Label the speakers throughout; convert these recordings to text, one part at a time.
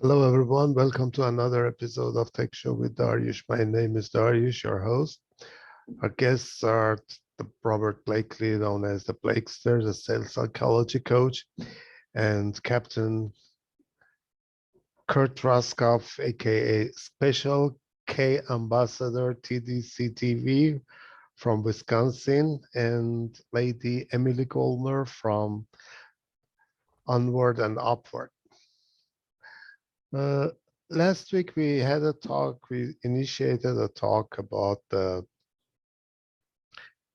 Speaker 1: Hello, everyone. Welcome to another episode of Tech Show with Daryoush. My name is Daryoush, your host. Our guests are Robert Blakely, known as the Blakester, the sales psychology coach, and Captain Kurt Raskoff, aka Special K Ambassador TDC TV from Wisconsin, and Lady Emily Goldner from Onward and Upward. Uh, Last week we had a talk, we initiated a talk about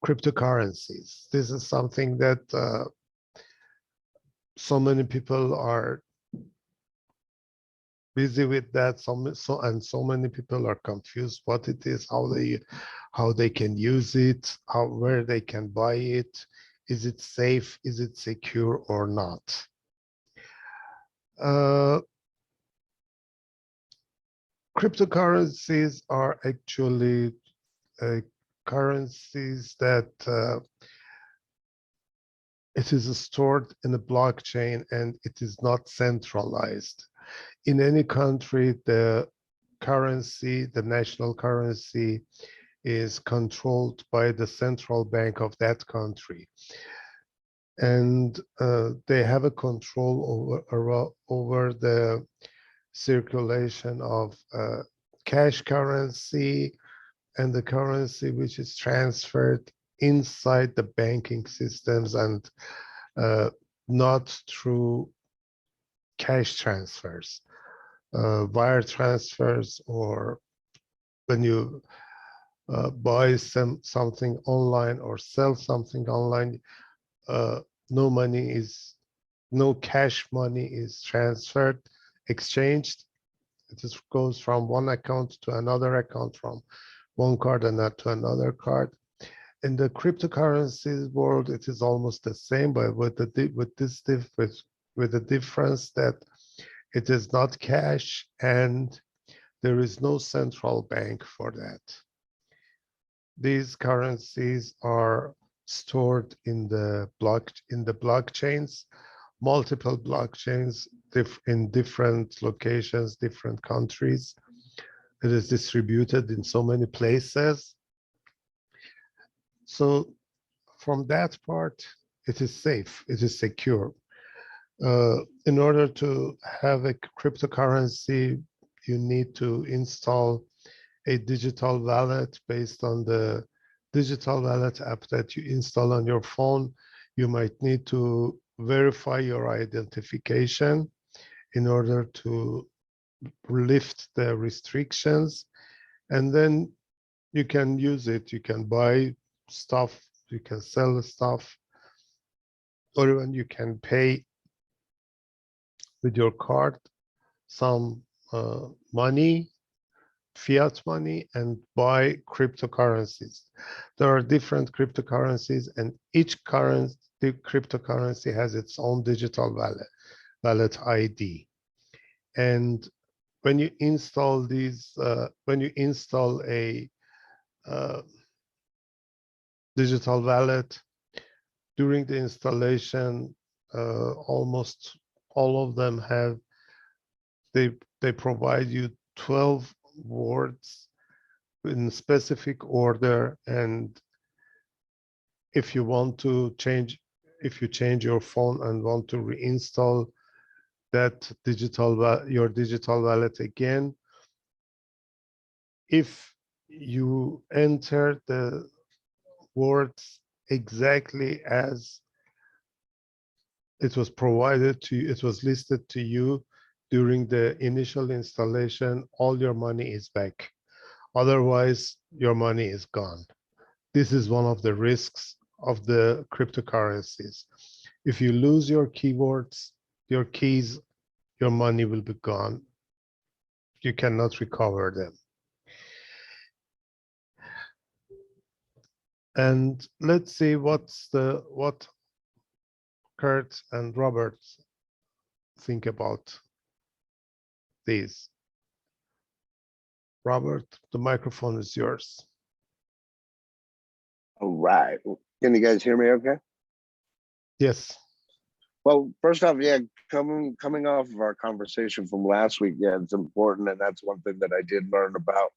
Speaker 1: cryptocurrencies. This is something that so many people are busy with that, so many people are confused what it is, how they can use it, where they can buy it, is it safe, is it secure or not. Cryptocurrencies are actually currencies that it is stored in a blockchain and it is not centralized. In any country, the currency, the national currency, is controlled by the central bank of that country. And they have a control over the circulation of cash currency and the currency which is transferred inside the banking systems and not through cash transfers, wire transfers, or when you buy something online or sell something online, no cash money is transferred, exchanged. It just goes from one account to another account, from one card and not to another card. In the cryptocurrency world, it is almost the same, but with the difference that it is not cash and there is no central bank for that. These currencies are stored in the blockchains, multiple blockchains in different locations, different countries. It is distributed in so many places. So from that part, it is safe, it is secure. In order to have a cryptocurrency, you need to install a digital wallet based on the digital wallet app that you install on your phone. You might need to verify your identification in order to lift the restrictions, and then you can use it. You can buy stuff, you can sell stuff, or even you can pay with your card some money, fiat money, and buy cryptocurrencies. There are different cryptocurrencies, and each cryptocurrency has its own digital wallet ID. And when you install a digital wallet, during the installation, almost all of them they provide you 12 words in specific order, and if you change your phone and want to reinstall that your digital wallet again, if you enter the words exactly as it was provided to you, it was listed to you during the initial installation, all your money is back. Otherwise, your money is gone. This is one of the risks of the cryptocurrencies. If you lose your keywords, your keys, your money will be gone. You cannot recover them. And let's see what Kurt and Robert think about these. Robert, the microphone is yours.
Speaker 2: All right. Can you guys hear me okay?
Speaker 1: Yes.
Speaker 2: Well, first off, yeah, coming off of our conversation from last week, yeah, it's important, and that's one thing that I did learn about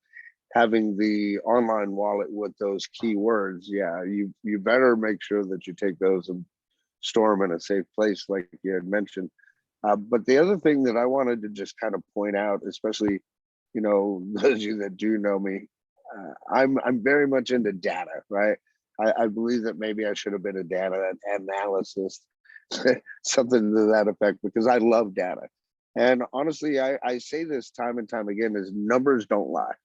Speaker 2: having the online wallet with those keywords. Yeah, you better make sure that you take those and store them in a safe place, like you had mentioned. But the other thing that I wanted to just kind of point out, especially, those of you that do know me, I'm very much into data, right? I believe that maybe I should have been a data analyst, something to that effect, because I love data. And honestly, I say this time and time again: is numbers don't lie.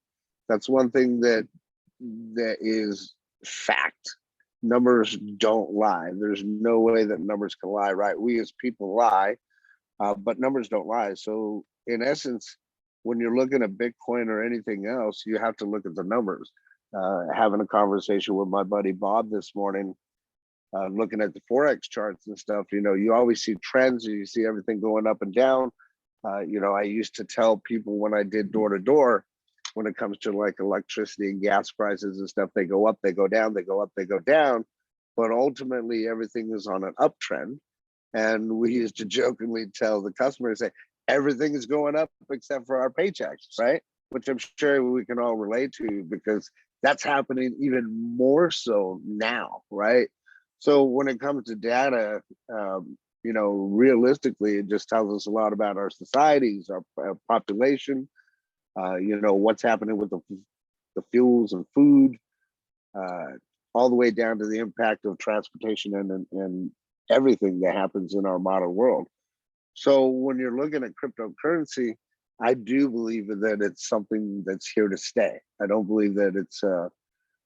Speaker 2: That's one thing that is fact. Numbers don't lie. There's no way that numbers can lie, right? We as people lie, but numbers don't lie. So in essence, when you're looking at Bitcoin or anything else, you have to look at the numbers. Having a conversation with my buddy Bob this morning, looking at the forex charts and stuff, you always see trends. You see everything going up and down. I used to tell people when I did door to door, when it comes to like electricity and gas prices and stuff, they go up, they go down, they go up, they go down, but ultimately everything is on an uptrend. And we used to jokingly tell the customers, say, everything is going up except for our paychecks, right? Which I'm sure we can all relate to, because that's happening even more so now, right? So when it comes to data, realistically, it just tells us a lot about our societies, our population, what's happening with the fuels and food, uh, all the way down to the impact of transportation and everything that happens in our modern world. So when you're looking at cryptocurrency, I do believe that it's something that's here to stay. I don't believe that it's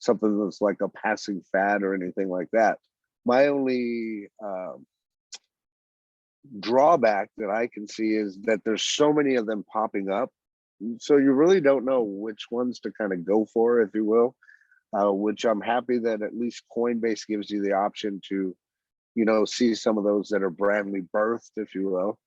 Speaker 2: something that's like a passing fad or anything like that. My only drawback that I can see is that there's so many of them popping up. So you really don't know which ones to kind of go for, if you will, which I'm happy that at least Coinbase gives you the option to, see some of those that are brandly birthed, if you will.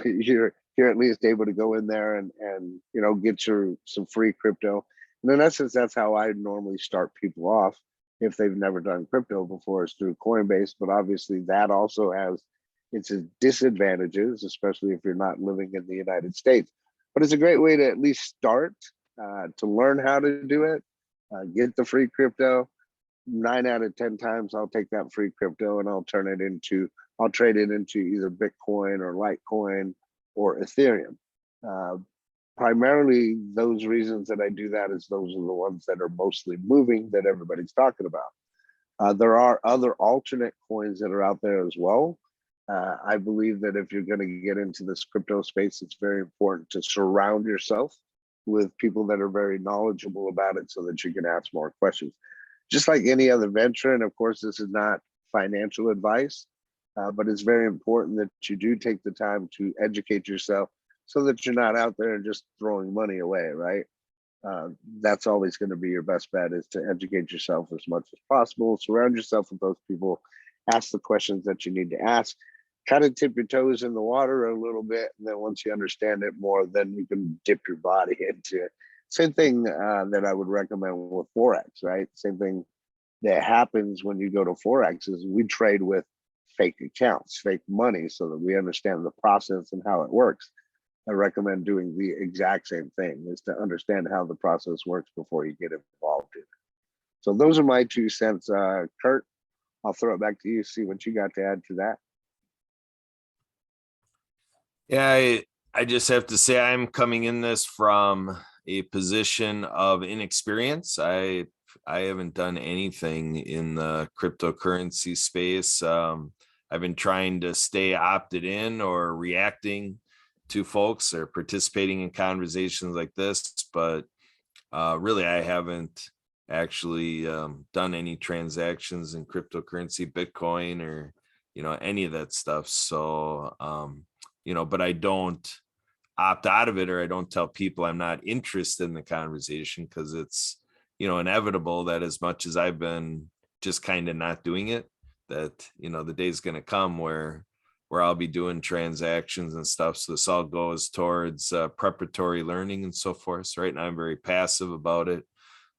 Speaker 2: You're at least able to go in there and get some free crypto. And in essence, that's how I normally start people off if they've never done crypto before, is through Coinbase. But obviously that also has its disadvantages, especially if you're not living in the United States. But it's a great way to at least start, to learn how to do it, get the free crypto. 9 out of 10 times I'll take that free crypto and I'll trade it into either Bitcoin or Litecoin or Ethereum. Primarily those reasons that I do that is those are the ones that are mostly moving, that everybody's talking about. There are other alternate coins that are out there as well. I believe that if you're going to get into this crypto space, it's very important to surround yourself with people that are very knowledgeable about it so that you can ask more questions. Just like any other venture, and of course, this is not financial advice, but it's very important that you do take the time to educate yourself so that you're not out there and just throwing money away, right? That's always going to be your best bet, is to educate yourself as much as possible. Surround yourself with those people, ask the questions that you need to ask, kind of tip your toes in the water a little bit. And then once you understand it more, then you can dip your body into it. Same thing that I would recommend with Forex, right? Same thing that happens when you go to Forex is we trade with fake accounts, fake money, so that we understand the process and how it works. I recommend doing the exact same thing, is to understand how the process works before you get involved in it. So those are my 2 cents. Kurt, I'll throw it back to you, see what you got to add to that.
Speaker 3: Yeah, I just have to say I'm coming in this from a position of inexperience. I haven't done anything in the cryptocurrency space. I've been trying to stay opted in or reacting to folks or participating in conversations like this, but really I haven't actually done any transactions in cryptocurrency, Bitcoin, or any of that stuff. So but I don't opt out of it, or I don't tell people I'm not interested in the conversation, because it's inevitable that as much as I've been just kind of not doing it, that the day's going to come where I'll be doing transactions and stuff. So this all goes towards preparatory learning and so forth. So right now I'm very passive about it,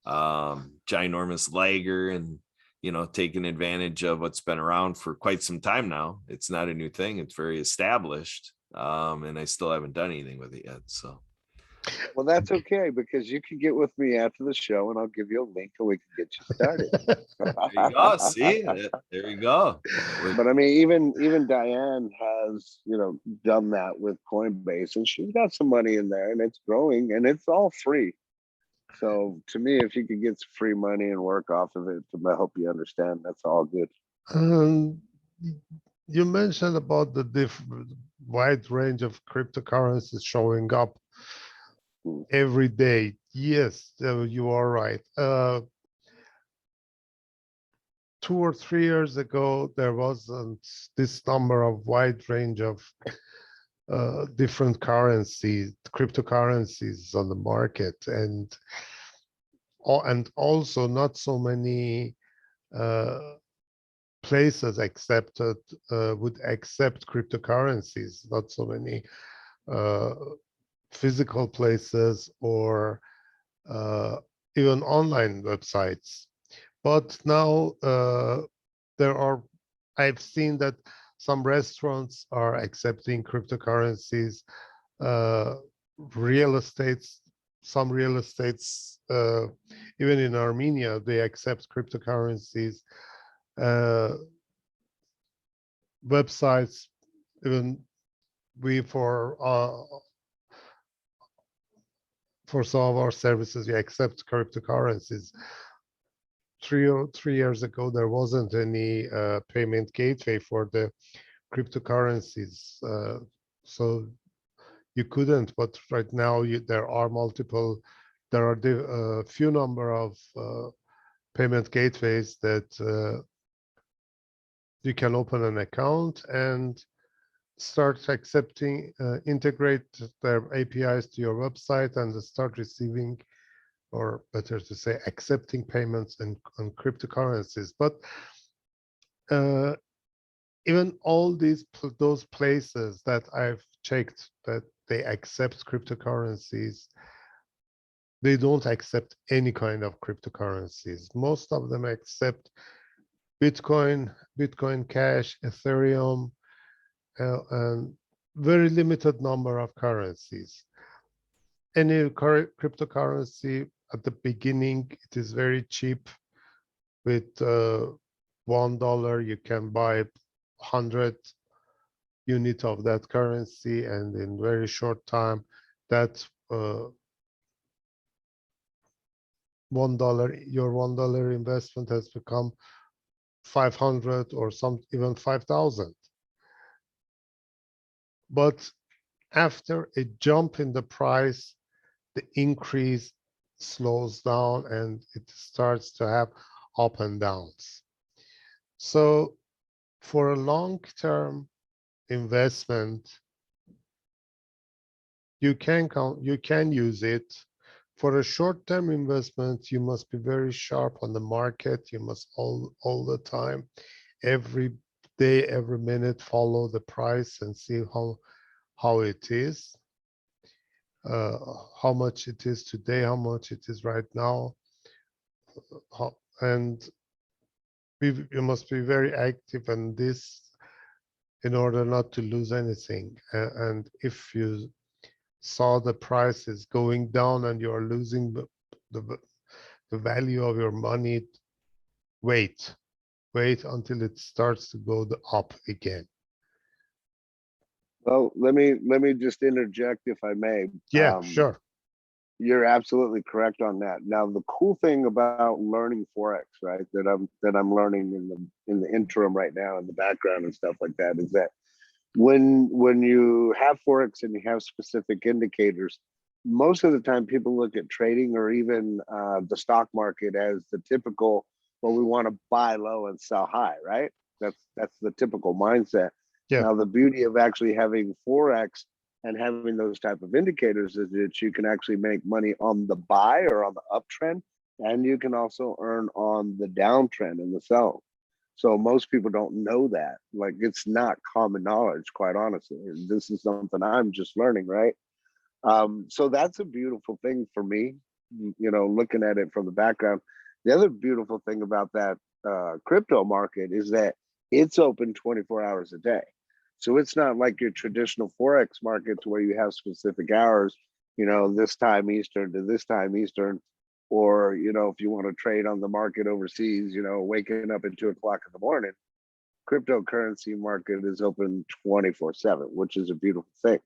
Speaker 3: ginormous lagger, and taking advantage of what's been around for quite some time now. It's not a new thing. It's very established. And I still haven't done anything with it yet. So
Speaker 2: Well, that's okay, because you can get with me after the show and I'll give you a link and we can get you started.
Speaker 3: there you go. See, there you go.
Speaker 2: But I mean, even Diane has, done that with Coinbase, and she's got some money in there and it's growing and it's all free. So to me, if you could get some free money and work off of it to help you understand, that's all good.
Speaker 1: You mentioned about the wide range of cryptocurrencies showing up every day. Yes, you are right. 2 or 3 years ago, there wasn't this number of wide range of different currencies, cryptocurrencies on the market, and also not so many places would accept cryptocurrencies, not so many physical places or even online websites. But now I've seen that some restaurants are accepting cryptocurrencies, real estates, some real estates, even in Armenia, they accept cryptocurrencies, websites, even for some of our services, we accept cryptocurrencies. 3 years ago, there wasn't any payment gateway for the cryptocurrencies, so you couldn't. But right now, there are a few number of payment gateways that you can open an account and start accepting, integrate their APIs to your website and start receiving, or better to say, accepting payments on cryptocurrencies. But even all those places that I've checked that they accept cryptocurrencies, they don't accept any kind of cryptocurrencies. Most of them accept Bitcoin Cash, Ethereum, and very limited number of currencies. Any cryptocurrency at the beginning, it is very cheap. With $1, you can buy 100 units of that currency, and in very short time, that $1, your $1 investment has become 500 or even 5,000. But after a jump in the price, the increase slows down and it starts to have up and downs. So for a long-term investment, you can use it. For a short-term investment, you must be very sharp on the market. You must all the time, every day, every minute, follow the price and see how it is, how much it is today, how much it is right now, and you must be very active in this in order not to lose anything. And if you saw the prices going down and you are losing the value of your money, wait until it starts to go up again.
Speaker 2: Well, let me just interject if I may.
Speaker 1: Yeah, sure.
Speaker 2: You're absolutely correct on that. Now, the cool thing about learning Forex, right, that I'm learning in the interim right now in the background and stuff like that, is that when you have Forex and you have specific indicators, most of the time people look at trading or even the stock market as the typical, well, we want to buy low and sell high, right? That's the typical mindset.
Speaker 1: Yeah.
Speaker 2: Now, the beauty of actually having Forex and having those type of indicators is that you can actually make money on the buy or on the uptrend, and you can also earn on the downtrend and the sell. So most people don't know that. Like, it's not common knowledge, quite honestly. This is something I'm just learning, right? So that's a beautiful thing for me, looking at it from the background. The other beautiful thing about that crypto market is that it's open 24 hours a day. So it's not like your traditional Forex markets where you have specific hours, this time Eastern to this time Eastern, or, if you want to trade on the market overseas, waking up at 2 o'clock in the morning, cryptocurrency market is open 24/7, which is a beautiful thing.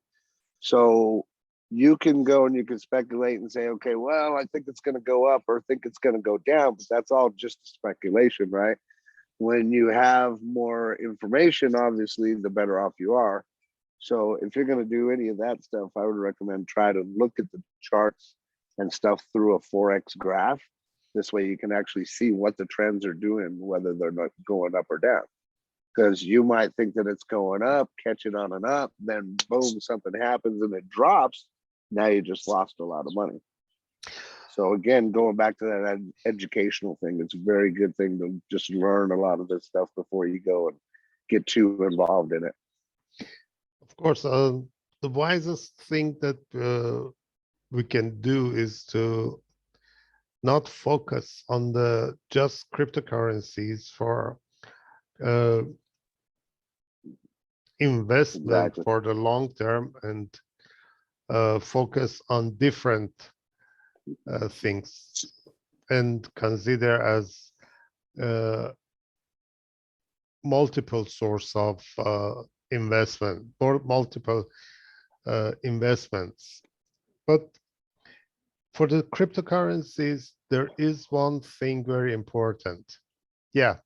Speaker 2: So you can go and you can speculate and say, okay, well, I think it's going to go up or think it's going to go down, but that's all just speculation, right? When you have more information, obviously, the better off you are. So if you're going to do any of that stuff, I would recommend try to look at the charts and stuff through a Forex graph. This way you can actually see what the trends are doing, whether they're not going up or down. Because you might think that it's going up, catch it on an up, then boom, something happens and it drops. Now you just lost a lot of money. So again, going back to that educational thing, it's a very good thing to just learn a lot of this stuff before you go and get too involved in it.
Speaker 1: Of course, the wisest thing that we can do is to not focus on the just cryptocurrencies for investment
Speaker 2: Exactly.
Speaker 1: for the long term, and focus on different things and consider as multiple source of investment or multiple investments. But for the cryptocurrencies, there is one thing very important. Yeah,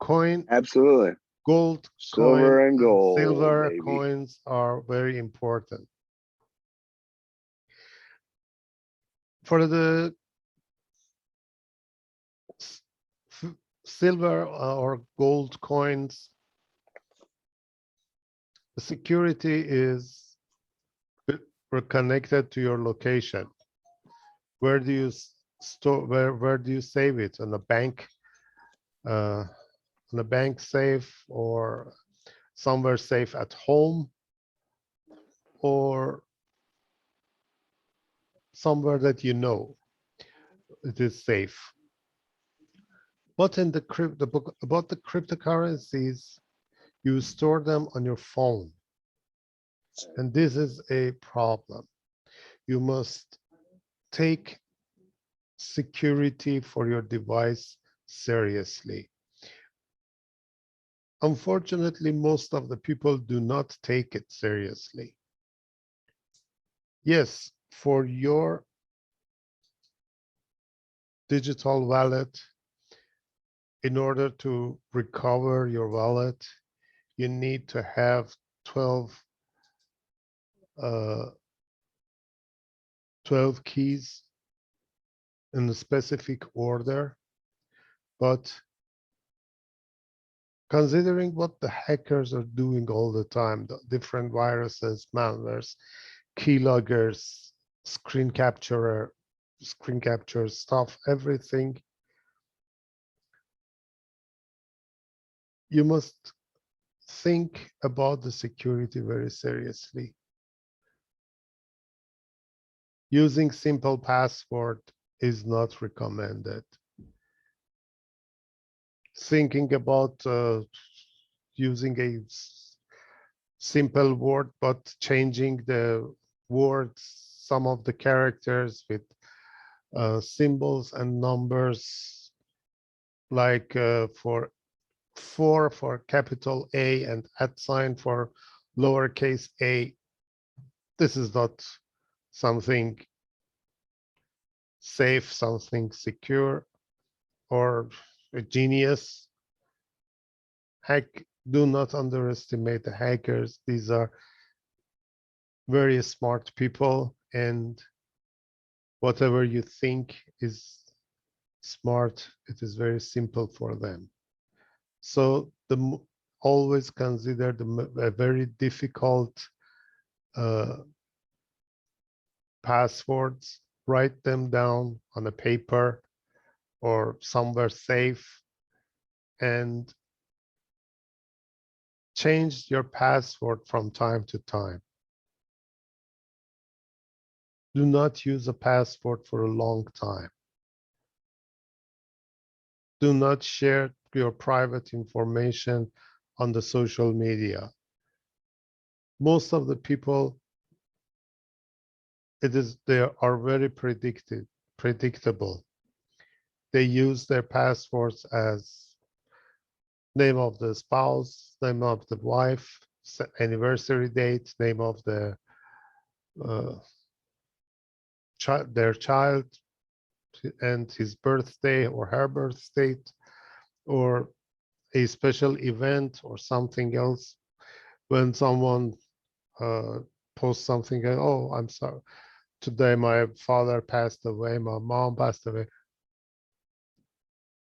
Speaker 1: coin,
Speaker 2: Absolutely.
Speaker 1: gold
Speaker 2: Silver
Speaker 1: coin,
Speaker 2: and gold,
Speaker 1: silver
Speaker 2: baby.
Speaker 1: coins are very important. For the silver or gold coins, the security is connected to your location. Where do you store? Where do you save it? On a bank, on a bank safe, or somewhere safe at home, or somewhere that you know it is safe. But in the book about the cryptocurrencies, you store them on your phone, and this is a problem. You must take security for your device seriously. Unfortunately, most of the people do not take it seriously. Yes, for your digital wallet, in order to recover your wallet, you need to have 12 keys in a specific order. But considering what the hackers are doing all the time, the different viruses, malwares, keyloggers, screen capture stuff, everything, you must think about the security very seriously. Using simple password is not recommended. Thinking about using a simple word, but changing the words, some of the characters with symbols and numbers, like for capital A and @ for lowercase a. This is not something safe, something secure, or a genius. Do not underestimate the hackers. These are very smart people, and whatever you think is smart, it is very simple for them. So always consider a very difficult passwords, write them down on a paper or somewhere safe, and change your password from time to time. Do not use a password for a long time. Do not share your private information on the social media. Most of the people, they are very predictable. They use their passwords as name of the spouse, name of the wife, anniversary date, name of uh, their child, and his birthday or her birth date, or a special event or something else. When someone uh, posts something, oh, I'm sorry, today my father passed away, my mom passed away.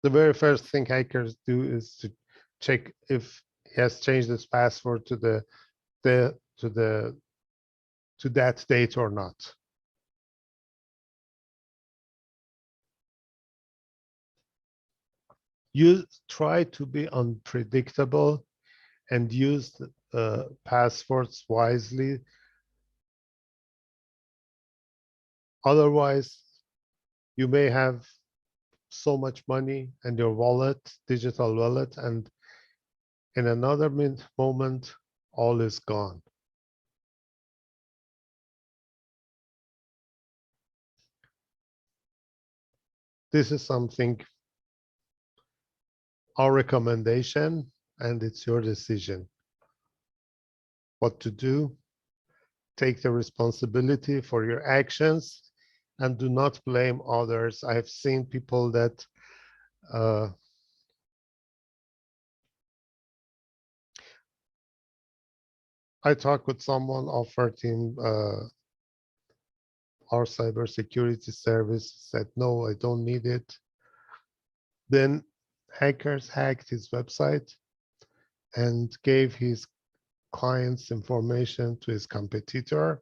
Speaker 1: The very first thing hackers do is to check if he has changed his password to that date or not. You try to be unpredictable and use passwords wisely. Otherwise, you may have so much money in your wallet, digital wallet, and in another moment, all is gone. This is something, our recommendation, and it's your decision what to do. Take the responsibility for your actions and do not blame others. I've seen people that I talked with someone, offered him our cybersecurity service, said, no, I don't need it. Then hackers hacked his website and gave his client's information to his competitor.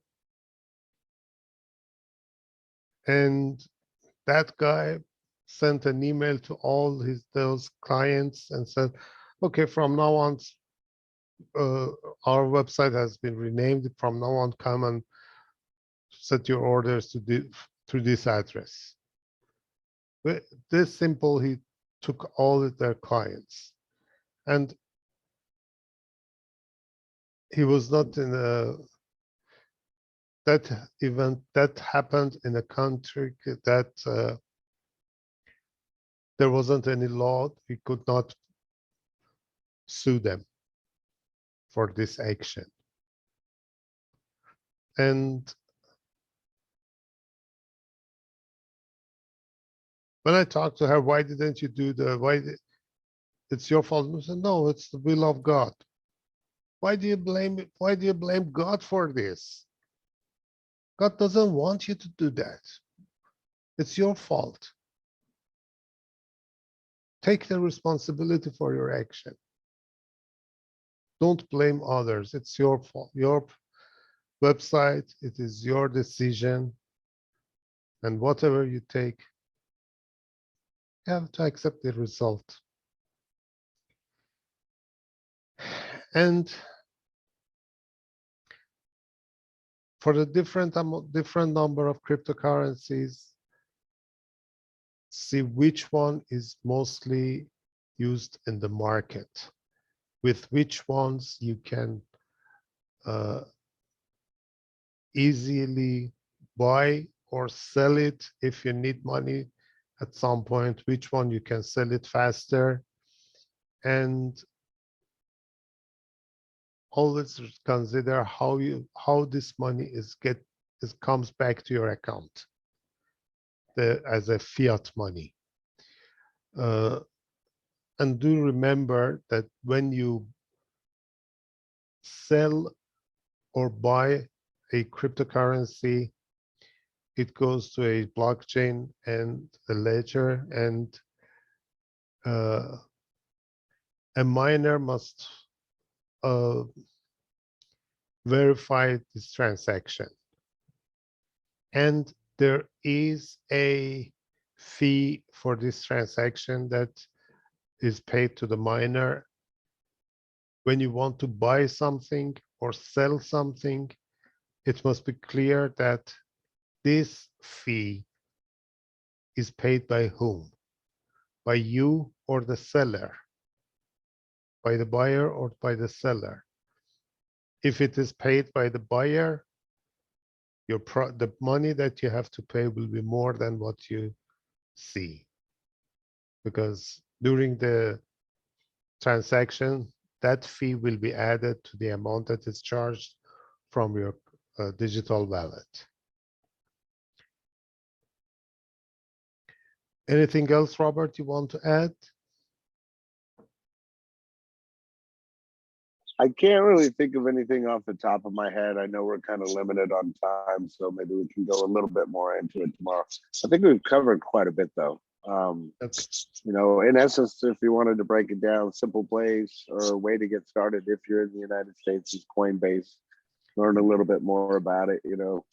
Speaker 1: And that guy sent an email to all those clients and said, okay, from now on, our website has been renamed. From now on, come and set your orders to this address. This simple, he took all of their clients, and he was not in that event that happened in a country that there wasn't any law. We could not sue them for this action. And when I talked to her, why didn't you do it's your fault? I said, no, it's the will of God. Why do you blame God for this? God doesn't want you to do that. It's your fault. Take the responsibility for your action. Don't blame others. It's your fault, your website. It is your decision. And whatever you take, you have to accept the result. And for the different number of cryptocurrencies, see which one is mostly used in the market, with which ones you can easily buy or sell it if you need money at some point, which one you can sell it faster, and always consider how this money comes back to your account as a fiat money. And do remember that when you sell or buy a cryptocurrency, it goes to a blockchain and a ledger, and a miner must verify this transaction. And there is a fee for this transaction that is paid to the miner. When you want to buy something or sell something, it must be clear that this fee is paid by whom? By you or the seller, by the buyer or by the seller. If it is paid by the buyer, the money that you have to pay will be more than what you see. Because during the transaction, that fee will be added to the amount that is charged from your digital wallet. Anything else, Robert, you want to add?
Speaker 2: I can't really think of anything off the top of my head. I know we're kind of limited on time, so maybe we can go a little bit more into it tomorrow. I think we've covered quite a bit, though.
Speaker 1: Okay.
Speaker 2: You know, in essence, if you wanted to break it down, simple place or a way to get started if you're in the United States is Coinbase. Learn a little bit more about it, you know,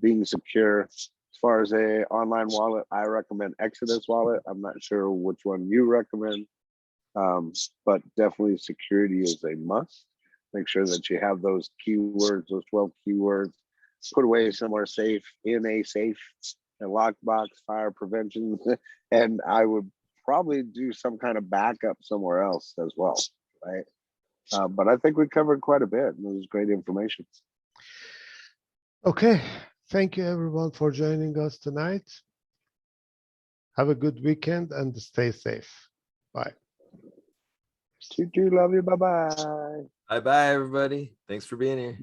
Speaker 2: being secure. As far as a online wallet, I recommend Exodus wallet. I'm not sure which one you recommend, but definitely security is a must. Make sure that you have those keywords, those 12 keywords, put away somewhere safe, in a safe, a lockbox, fire prevention, and I would probably do some kind of backup somewhere else as well, right? But I think we covered quite a bit, and it was great information.
Speaker 1: Okay, thank you everyone for joining us tonight. Have a good weekend and stay safe. Bye.
Speaker 2: Love you. Bye-bye.
Speaker 3: Bye bye, everybody. Thanks for being here.